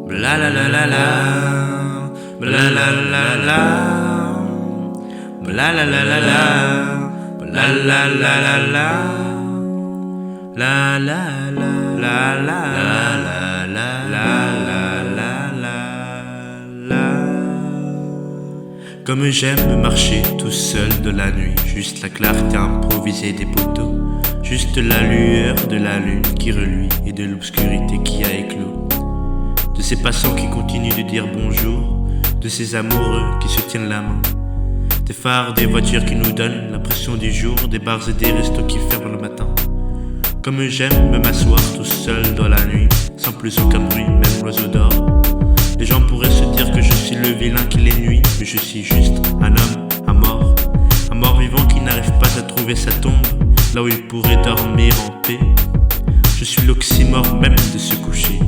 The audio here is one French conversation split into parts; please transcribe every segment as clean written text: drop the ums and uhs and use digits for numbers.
Bla la la la la, bla la la la, bla la la la la, bla la la la la, la la la la la la la. Comme j'aime marcher tout seul de la nuit, juste la clarté improvisée des poteaux, juste la lueur de la lune qui reluit et de l'obscurité qui a éclos. De ces passants qui continuent de dire bonjour, de ces amoureux qui se tiennent la main, des phares, des voitures qui nous donnent l'impression du jour, des bars et des restos qui ferment le matin. Comme j'aime me m'asseoir tout seul dans la nuit, sans plus aucun bruit, même l'oiseau dort. Les gens pourraient se dire que je suis le vilain qui les nuit, mais je suis juste un homme, un mort vivant qui n'arrive pas à trouver sa tombe, là où il pourrait dormir en paix. Je suis l'oxymore même de se coucher,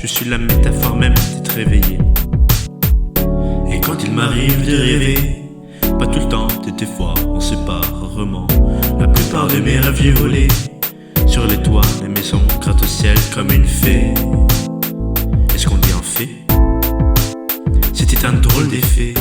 je suis la métaphore même d'être réveillé. Et quand il m'arrive de rêver, pas tout le temps, des fois on se rarement, la plupart de mes rêves j'ai volé sur les toits, les maisons grattent au ciel comme une fée. Est-ce qu'on dit un fait? C'était un drôle d'effet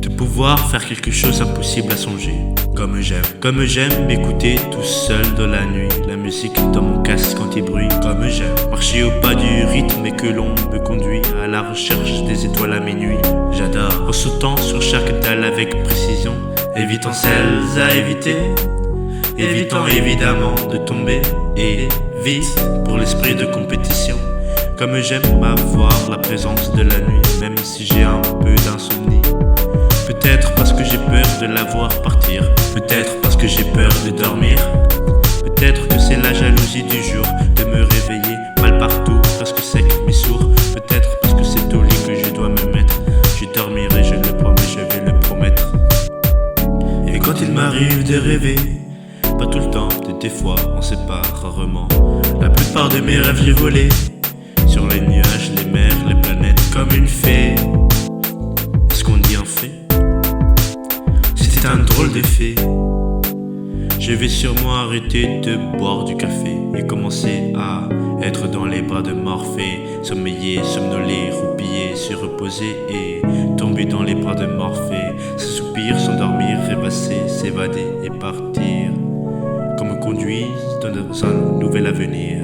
de pouvoir faire quelque chose d'impossible à songer. Comme j'aime m'écouter tout seul dans la nuit, la musique dans mon casque anti-bruit. Comme j'aime marcher au pas du rythme et que l'on me conduit à la recherche des étoiles à minuit. J'adore en sautant sur chaque dalle avec précision, évitant celles à éviter, évitant évidemment de tomber, et vite pour l'esprit de compétition. Comme j'aime avoir la présence de la nuit, même si j'ai un peu d'insomnie. Peut-être parce que j'ai peur de la voir partir, peut-être parce que j'ai peur de dormir, peut-être que c'est la jalousie du jour de me réveiller mal partout, presque sec mais sourd, peut-être parce que c'est au lit que je dois me mettre. Je dormirai, je le promets, je vais le promettre. Et quand il m'arrive de rêver, pas tout le temps, des fois on sépare rarement, la plupart de mes rêves j'ai volé sur les nuages, les mers, les planètes comme une fée. Est-ce qu'on dit un fait? C'était un drôle d'effet. Je vais sûrement arrêter de boire du café et commencer à être dans les bras de Morphée, sommeiller, somnoler, roupiller, se reposer et tomber dans les bras de Morphée, se soupir, s'endormir, rêvasser, s'évader et partir, qu'on me conduise dans un nouvel avenir.